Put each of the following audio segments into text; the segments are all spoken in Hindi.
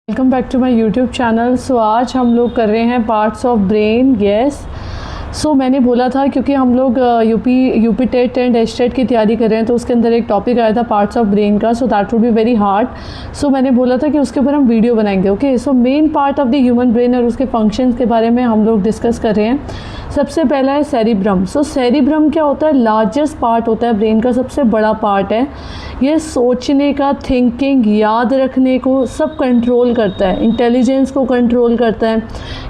Welcome back to my YouTube channel. So आज हम लोग कर रहे हैं parts of brain. Yes, so मैंने बोला था क्योंकि हम लोग यूपी टेट एंड एस्टेट की तैयारी कर रहे हैं तो उसके अंदर एक टॉपिक आया था पार्ट्स ऑफ ब्रेन का। So that would be very hard. So मैंने बोला था कि उसके ऊपर हम वीडियो बनाएंगे। Okay, so main part of the human brain और उसके फंक्शंस के बारे में हम लोग डिस्कस कर रहे हैं। सबसे पहला है सेरिब्रम। सो सेरिब्रम क्या होता है? लार्जेस्ट पार्ट होता है ब्रेन का, सबसे बड़ा पार्ट है। ये सोचने का, थिंकिंग, याद रखने को सब कंट्रोल करता है, इंटेलिजेंस को कंट्रोल करता है,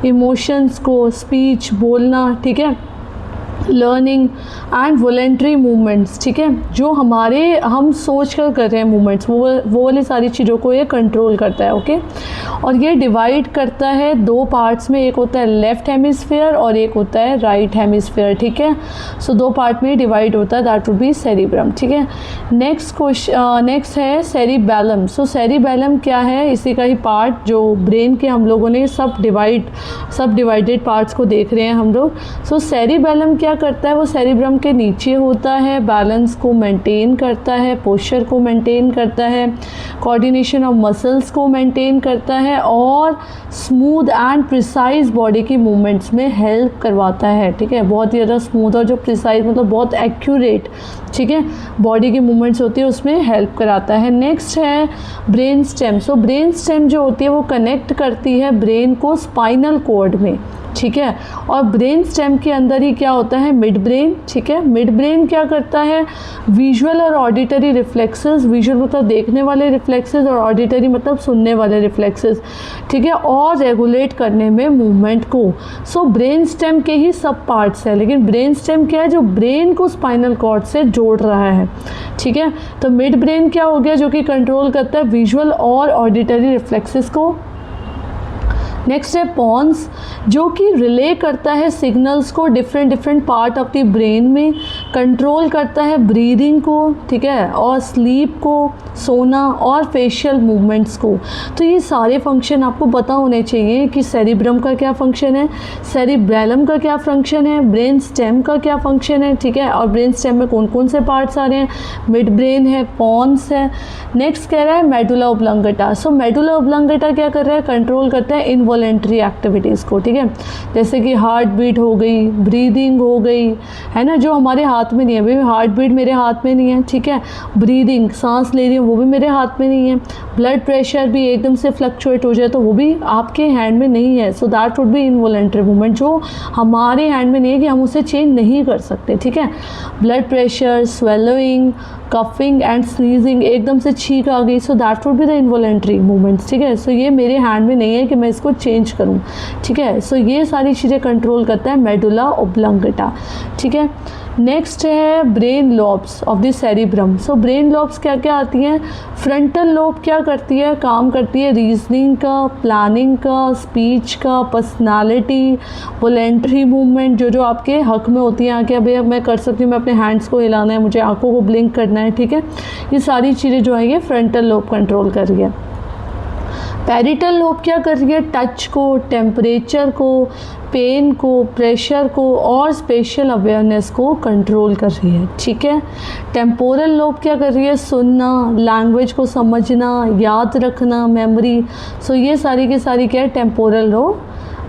इमोशंस को, स्पीच, बोलना, ठीक है, लर्निंग एंड वॉलेंट्री मूवमेंट्स, ठीक है, जो हम सोच कर रहे हैं मूवमेंट्स, वो वाली सारी चीज़ों को ये कंट्रोल करता है। ओके, और ये डिवाइड करता है दो पार्ट्स में, एक होता है लेफ्ट हेमिस्फीयर और एक होता है राइट हेमिस्फीयर, ठीक है। सो दो पार्ट में डिवाइड होता है, दैट वुड बी सेरिब्रम, ठीक है। नेक्स्ट है सेरिबैलम। सो सेरिबैलम क्या है? इसी का ही पार्ट जो ब्रेन के हम लोगों ने सब डिवाइडेड पार्ट्स को देख रहे हैं हम लोग। सो सेरिबैलम क्या करता है? वो सेरिब्रम के नीचे होता है, बैलेंस को मेंटेन करता है, पोस्चर को मेंटेन करता है, कोऑर्डिनेशन ऑफ मसल्स को मेंटेन करता है और स्मूथ एंड प्रिसाइज बॉडी की मूवमेंट्स में हेल्प करवाता है, ठीक है। बहुत ही ज़्यादा स्मूथ और जो प्रिसाइज मतलब बहुत एक्यूरेट, ठीक है, बॉडी की मूवमेंट्स होती है उसमें हेल्प कराता है। नेक्स्ट है brain stem. So brain stem जो होती है वो कनेक्ट करती है ब्रेन को स्पाइनल कॉर्ड में, ठीक है। और ब्रेन स्टेम के अंदर ही क्या होता है? मिड ब्रेन, ठीक है। मिड ब्रेन क्या करता है? विजुअल और ऑडिटरी रिफ्लेक्सेस, विजुअल मतलब देखने वाले रिफ्लेक्सेस और ऑडिटरी मतलब सुनने वाले रिफ्लेक्सेस, ठीक है, और रेगुलेट करने में मूवमेंट को। सो ब्रेन स्टेम के ही सब पार्ट्स है, लेकिन ब्रेन स्टेम क्या है? जो ब्रेन को स्पाइनल कॉर्ड से जोड़ रहा है, ठीक है। तो मिड ब्रेन क्या हो गया? जो कि कंट्रोल करता है विजुअल और ऑडिटरी रिफ्लेक्सेस को। नेक्स्ट है पॉन्स, जो कि रिले करता है सिग्नल्स को different part of the brain में, कंट्रोल करता है ब्रीदिंग को, ठीक है, और स्लीप को, सोना और फेशियल मूवमेंट्स को। तो ये सारे फंक्शन आपको पता होने चाहिए कि सेरिब्रम का क्या फंक्शन है, सेरिब्रेलम का क्या फंक्शन है, ब्रेन स्टेम का क्या फंक्शन है, ठीक है, और ब्रेन स्टेम में कौन कौन से पार्ट्स आ रहे हैं। मिड ब्रेन है, पॉन्स है। नेक्स्ट कह रहा है मेडुला ओब्लंगेटा। सो मेडुला ओब्लंगेटा क्या कर रहा है? कंट्रोल करता है इनवॉलेंट्री एक्टिविटीज़ को, ठीक है, जैसे कि हार्ट बीट हो गई, ब्रीदिंग हो गई, है ना, जो हमारे हाथ में नहीं है। भाई हार्ट बीट मेरे हाथ में नहीं है, ठीक है, ब्रीदिंग, सांस ले रही हूँ, वो भी मेरे हाथ में नहीं है। ब्लड प्रेशर भी एकदम से फ्लक्चुएट हो जाए तो वो भी आपके हैंड में नहीं है। सो that would B involuntary movement, जो हमारे हैंड में नहीं है कि हम उसे चेंज नहीं कर सकते, ठीक है। Blood pressure, swallowing, coughing and sneezing, एकदम से छींक आ गई, सो that would be the involuntary movements, ठीक है। सो ये मेरे हैंड में नहीं है कि मैं इसको चेंज करूँ, ठीक है। सो ये सारी चीज़ें कंट्रोल करता है मेडुला ओब्लंगेटा, ठीक है। नेक्स्ट है brain lobes of the cerebrum. So brain lobes क्या क्या आती हैं? फ्रंटल लोब क्या करती है? काम करती है रीजनिंग का, प्लानिंग का, स्पीच का, पर्सनालिटी, वॉलेंट्री मूवमेंट, जो आपके हक में होती हैं, आके अभी मैं कर सकती हूँ, मैं अपने हैंड्स को हिलाना है, मुझे आंखों को ब्लिंक करना है, ठीक है। ये सारी चीज़ें जो है ये फ्रंटल लोब कंट्रोल कर रही है। पैरिटल लोब क्या कर रही है? टच को, टेम्परेचर को, पेन को, प्रेशर को और स्पेशल अवेयरनेस को कंट्रोल कर रही है, ठीक है। टेम्पोरल लोब क्या कर रही है? सुनना, लैंग्वेज को समझना, याद रखना, मेमोरी। सो ये सारी की सारी क्या है? टेम्पोरल लोब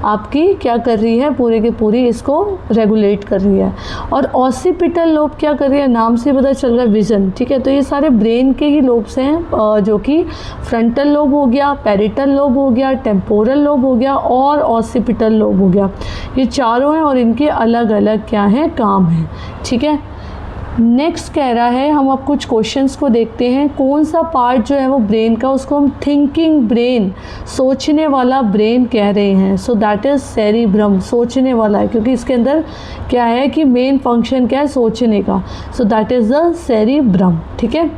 आपकी क्या कर रही है? पूरे के पूरी इसको रेगुलेट कर रही है। और ऑसिपिटल लोब क्या कर रही है? नाम से पता चल रहा है विज़न, ठीक है। तो ये सारे ब्रेन के ही लोब्स हैं, जो कि फ्रंटल लोब हो गया, पैरिटल लोब हो गया, टेम्पोरल लोब हो गया और ऑसिपिटल लोब हो गया। ये चारों हैं और इनके अलग अलग क्या हैं? काम हैं, ठीक है। नेक्स्ट कह रहा है, हम अब कुछ क्वेश्चंस को देखते हैं। कौन सा पार्ट जो है वो ब्रेन का, उसको हम थिंकिंग ब्रेन, सोचने वाला ब्रेन कह रहे हैं। सो दैट इज़ सेरिब्रम, सोचने वाला है, क्योंकि इसके अंदर क्या है कि मेन फंक्शन क्या है? सोचने का। So that is the cerebrum, ठीक है।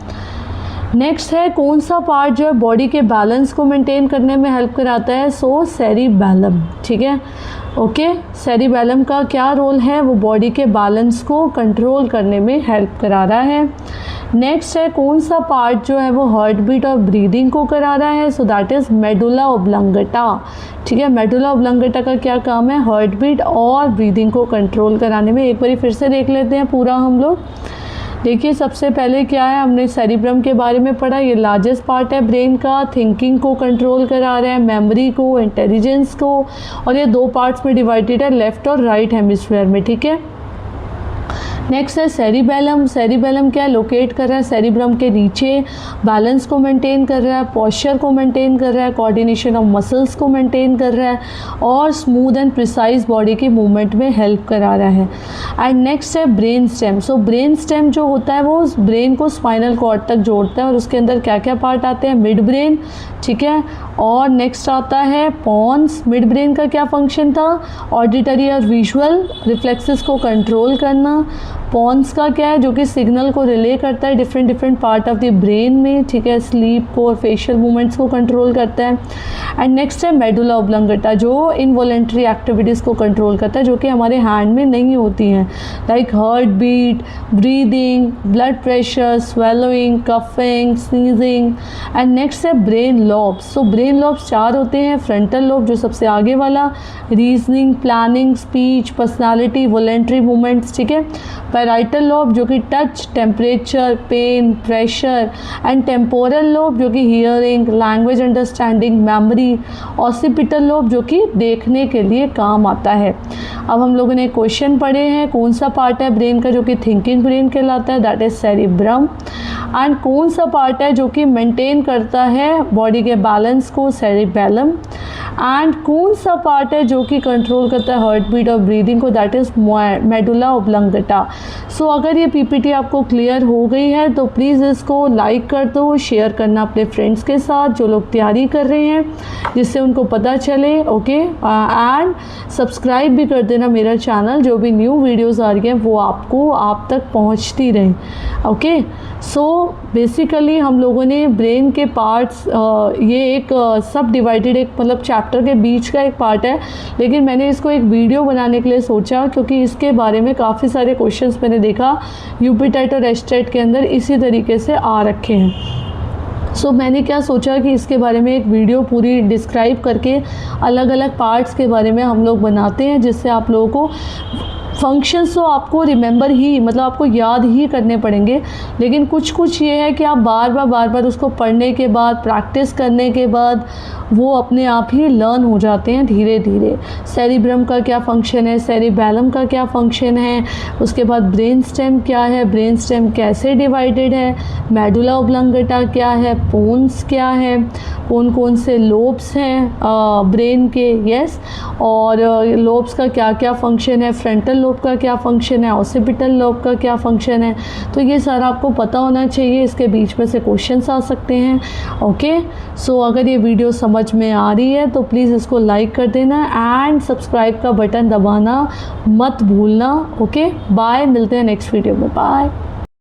नेक्स्ट है कौन सा पार्ट जो है बॉडी के बैलेंस को मेंटेन करने में हेल्प कराता है? सो सेरिबैलम, ठीक है। ओके, सेरिबैलम का क्या रोल है? वो बॉडी के बैलेंस को कंट्रोल करने में हेल्प करा रहा है। नेक्स्ट है कौन सा पार्ट जो है वो हार्ट बीट और ब्रीदिंग को करा रहा है? So that is medulla oblongata, ठीक है। मेडुला ओब्लंगेटा का क्या काम है? हार्ट बीट और ब्रीदिंग को कंट्रोल कराने में। एक बार फिर से देख लेते हैं पूरा हम लोग। देखिए सबसे पहले क्या है, हमने सेरिब्रम के बारे में पढ़ा। ये लार्जेस्ट पार्ट है ब्रेन का, थिंकिंग को कंट्रोल करा रहा है, मेमोरी को, इंटेलिजेंस को, और ये 2 पार्ट्स में डिवाइडेड है, लेफ्ट और राइट हेमिस्फीयर में, ठीक है। नेक्स्ट है सेरिबेलम। सेरिबेलम क्या है, लोकेट कर रहा है सेरिब्रम के नीचे, बैलेंस को मेंटेन कर रहा है, पोस्चर को मेंटेन कर रहा है, कोऑर्डिनेशन ऑफ मसल्स को मेंटेन कर रहा है, और स्मूथ एंड प्रिसाइज बॉडी के मूवमेंट में हेल्प करा रहा है। एंड नेक्स्ट है brain stem. So brain stem जो होता है वो ब्रेन को स्पाइनल कॉर्ड तक जोड़ता है, और उसके अंदर क्या क्या पार्ट आते हैं, मिड ब्रेन, ठीक है, और नेक्स्ट आता है पॉन्स। मिड ब्रेन का क्या फंक्शन था, ऑडिटरी और विजुअल रिफ्लेक्सेस को कंट्रोल करना। पॉन्स का क्या है, जो कि सिग्नल को रिले करता है different part of the brain में, ठीक है, स्लीप को और फेशियल मूवमेंट्स को कंट्रोल करता है। एंड नेक्स्ट है मेडुला ऑब्लंगेटा, जो इनवॉलेंट्री एक्टिविटीज़ को कंट्रोल करता है, जो कि हमारे हैंड में नहीं होती हैं, like heart beat, breathing, blood pressure, swallowing, coughing, sneezing. And next है brain lobes. So brain lobes 4 होते हैं। फ्रंटल लॉब जो सबसे आगे वाला, reasoning, planning, speech, personality, voluntary movements, ठीक है। पैराइटल लॉब जो कि touch, temperature, pain, pressure. And temporal lobe जो कि hearing, language understanding, memory. Occipital lobe जो कि देखने के लिए काम आता है। अब हम लोगों ने क्वेश्चन पढ़े हैं, कौन सा पार्ट है ब्रेन का जो कि थिंकिंग ब्रेन कहलाता है, दैट इज सेरिब्रम। एंड कौन सा पार्ट है जो कि मेंटेन करता है बॉडी के बैलेंस को, सेरिबेलम। एंड कौन सा पार्ट है जो कि कंट्रोल करता है हार्ट बीट और ब्रीदिंग को, दैट इज मेडुला ऑब्लंगेटा। सो अगर ये पीपीटी आपको क्लियर हो गई है तो प्लीज़ इसको लाइक कर दो, शेयर करना अपने फ्रेंड्स के साथ जो लोग तैयारी कर रहे हैं, जिससे उनको पता चले, ओके। एंड सब्सक्राइब भी कर देना मेरा चैनल, जो भी न्यू वीडियोस आ रही हैं वो आपको आप तक पहुंचती रहें, ओके। सो बेसिकली हम लोगों ने ब्रेन के पार्ट्स, ये एक सब डिवाइडेड एक मतलब चैप्टर के बीच का एक पार्ट है, लेकिन मैंने इसको एक वीडियो बनाने के लिए सोचा क्योंकि इसके बारे में काफ़ी सारे क्वेश्चंस मैंने देखा यूपी टेट और एस्टेट के अंदर इसी तरीके से आ रखे हैं। सो मैंने क्या सोचा कि इसके बारे में एक वीडियो पूरी डिस्क्राइब करके अलग अलग पार्ट्स के बारे में हम लोग बनाते हैं, जिससे आप लोगों को फंक्शंस तो आपको रिमेंबर ही मतलब आपको याद ही करने पड़ेंगे, लेकिन कुछ ये है कि आप बार बार उसको पढ़ने के बाद, प्रैक्टिस करने के बाद वो अपने आप ही लर्न हो जाते हैं धीरे धीरे। सेरिब्रम का क्या फंक्शन है, सेरिबेलम का क्या फंक्शन है, उसके बाद ब्रेन स्टेम क्या है, ब्रेन स्टेम कैसे डिवाइडेड है, मेडुला ऑब्लंगेटा क्या है, पोन्स क्या है, कौन से लोब्स हैं ब्रेन के, यस, और लोब्स का क्या क्या फंक्शन है, फ्रंटल लोब का क्या फंक्शन है, ऑसिपिटल लोब का क्या फंक्शन है, तो ये सारा आपको पता होना चाहिए। इसके बीच में से क्वेश्चंस आ सकते हैं, ओके। सो अगर ये वीडियो समझ में आ रही है तो प्लीज़ इसको लाइक कर देना एंड सब्सक्राइब का बटन दबाना मत भूलना, ओके। बाय, मिलते हैं नेक्स्ट वीडियो में, बाय।